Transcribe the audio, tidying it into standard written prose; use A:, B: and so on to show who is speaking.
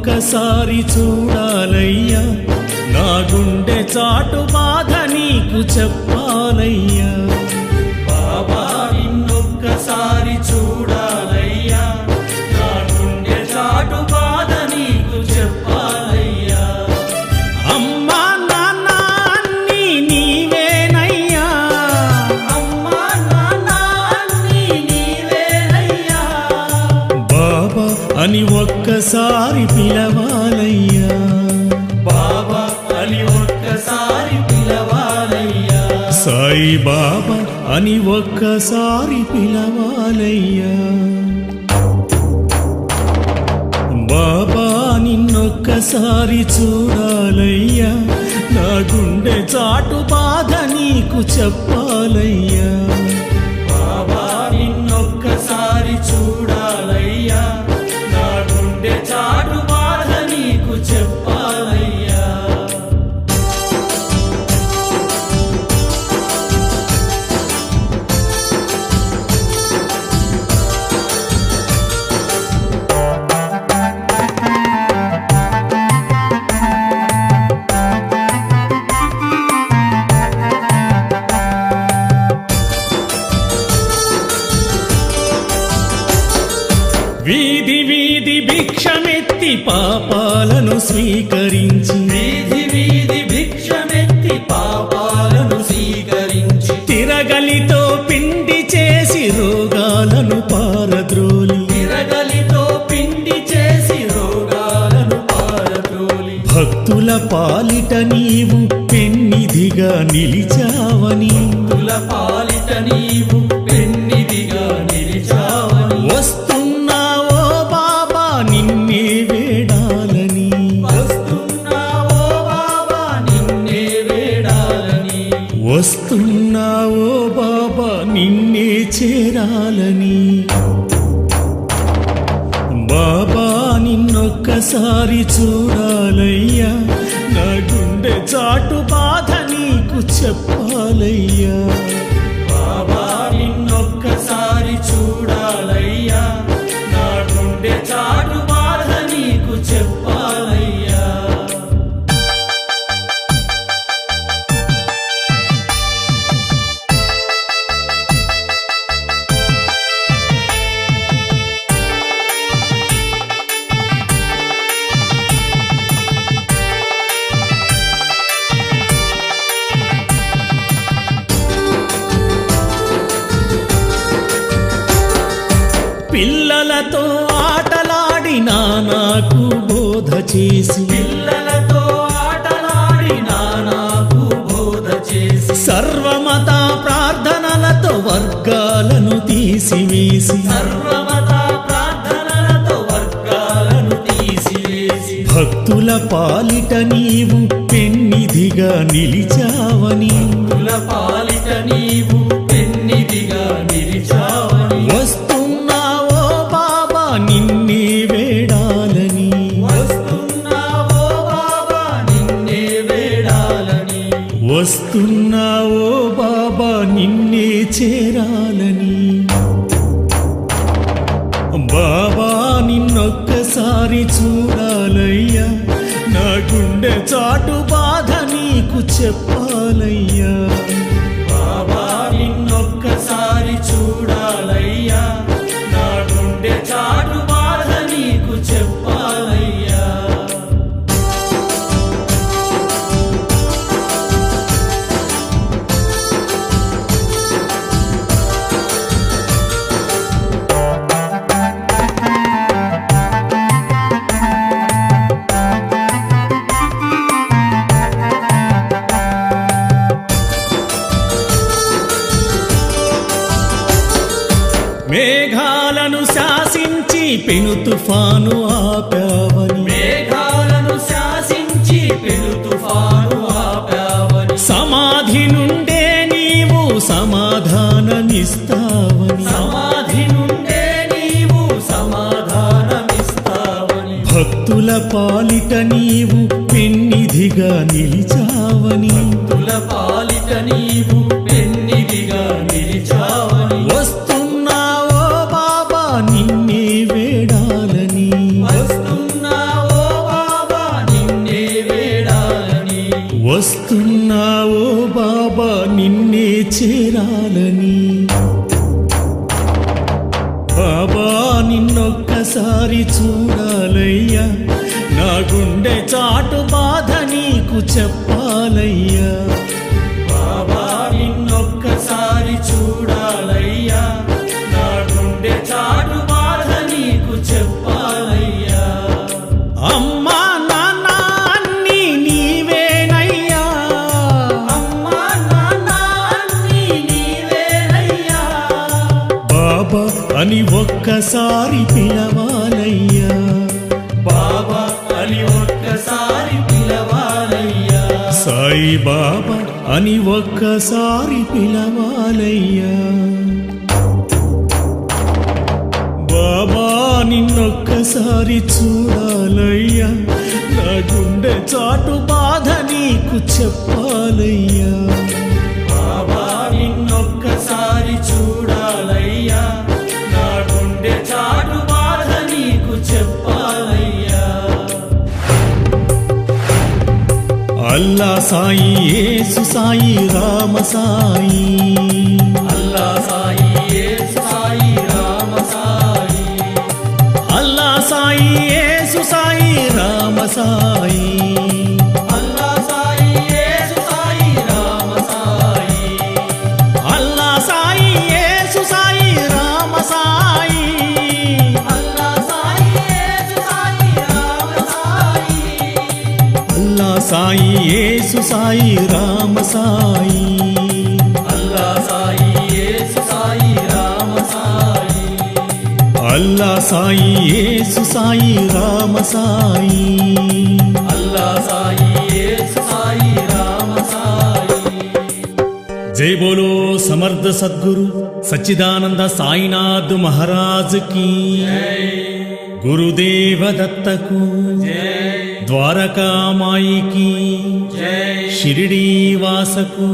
A: నిన్నొక్కసారి చూడాలయ్యా, నా గుండె చాటు బాధ నీకు చెప్పాలయ్యా. బాబా నిన్నొక్కసారి చూడాలయ్యా, నా గుండె చాటు బాధ నీకు చెప్పాలయ్యా. అమ్మా నాన్న అన్నీ నీవేనయ్యా, అమ్మా నాన్న అన్నీ నీవేనయ్యా. బాబా అని ఒక్కసారి పిలవాలయ్యా, బాబా అని ఒక్కసారి పిలవాలయ్యా. సాయి బాబా అని ఒక్కసారి పిలవాలయ్యా. బాబా నిన్నొక్కసారి చూడాలయ్యా, నా గుండె చాటు బాధ నీకు చెప్పాలయ్యా. బాబా నిన్నొక్కసారి చూడాలయ్యా, నా గుండె చాటు బాధ నీకు చెప్పాలయ్యా. వీధి వీధి భిక్షమెత్తి పాపాలను స్వీకరించి, వీధి వీధి భిక్షమెత్తి పాపాలను స్వీకరించి, తిరగలితో పిండి చేసి రోగాలను పారద్రోలి, తిరగలితో పిండి చేసి రోగాలను పారద్రోలి. భక్తుల పాలిట నీవు పెన్నిధిగా నిలిచావని, భక్తుల పాలిట నీవు పెన్నిధిగా నిలిచావని. వస్తున్నావో బాబా నిన్నే వేడాలని, వస్తున్నావో బాబా నిన్నే వేడాలని. వస్తున్నావో బాబా నిన్నే చేరాలని. బాబా నిన్నొక్కసారి చూడాలయ్యా, నా గుండె చాటు బాధ నీకు చెప్పాలయ్యా. బాబా నిన్నొక్కసారి చూడాలయ్యా, నా గుండె చాటు బాధ నీకు చెప్పాలయ్యా. పిల్లలతో ఆటలాడి నాకు బోధ చేసి, పిల్లలతో ఆటలాడి నాకు బోధ చేసి, సర్వమత ప్రార్థనలతో వర్గాలను తీసివేసి, సర్వమత ప్రార్థనలతో వర్గాలను తీసివేసి. భక్తుల పాలిట నీవు పెన్నిధిగా నిలిచావని, భక్తుల పాలిట నీవు పెన్నిధిగా నిలిచావని. వస్తున్నావో బాబా నిన్నే వేడాలని, వస్తున్నావో బాబా నిన్నే వేడాలని. వస్తున్నావో బాబా నిన్నే చేరాలని. బాబా నిన్నొక్కసారి చూడాలయ్యా, నా గుండె చాటు బాధ నీకు చెప్పాలయ్యా. బాబా నిన్నొక్కసారి చూడాలయ్యా, నా గుండె చాటు బాధ నీకు చెప్పాలయ్యా. మేఘాలను శాసించి పెను తుఫాను ఆపావని, మేఘాలను శాసించి పెను తుఫాను ఆపావని. సమాధి నుండే నీవు సమాధానమిస్తావని, సమాధి నుండే నీవు సమాధానమిస్తావని. భక్తుల పాలిట నీవు పెన్నిధిగా నిలిచావని, భక్తుల పాలిట నీవు పెన్నిధిగా నిలిచావని. వస్తున్నావో బాబా నిన్నే వేడాలని, వస్తున్నావో వస్తున్నావో బాబా నిన్నే చేరాలని. బాబా నిన్నొక్కసారి చూడాలయ్యా, నా గుండె చాటు బాధ నీకు చెప్పాలయ్యా. బాబా నిన్నొక్కసారి చూడాలయ్యా, నా గుండె చాటు బాధ నీకు చెప్పాలయ్యా. అమ్మా నాన్న అన్నీ నీవేనయ్యా, అమ్మా నాన్న అన్నీ నీవేనయ్యా. బాబా అని ఒక్కసారి పిలవాలయ్యా, బాబా అని ఒక్కసారి పిలవాలయ్యా. సాయి బాబా అని ఒక్కసారి పిలవాలయ్యా. బాబా నిన్నొక్కసారి చూడాలయ్యా, నా గుండె చాటు బాధ నీకు చెప్పాలయ్యా. బాబా నిన్నొక్కసారి చూడాలయ్యా, నా గుండె చాటు బాధ నీకు చెప్పాలయ్యా. అల్లా సాయి యేసు సాయి రామ సాయి, అల్లా సాయి యేసు సాయి రామ సాయి, అల్లా సాయి యేసు సాయి రామ సాయి, అల్లా సాయి యేసు సాయి రామ సాయి, అల్లా సాయి యేసు సాయి రామ సాయి, అల్లా సాయి యేసు సాయి రామ సాయి, అల్లా సాయి యేసు సాయి రామ సాయి, అల్లా సాయి యేసు సాయి రామ సాయి, అల్లా సాయి యేసు సాయి రామ సాయి, అల్లా సాయి యేసు సాయి రామ సాయి. జై బోలో సమర్థ సద్గురు సచ్చిదానంద సాయినాథ్ మహారాజ్ की गुरुदेव दत्त को द्वारका माई की शिरडी वास को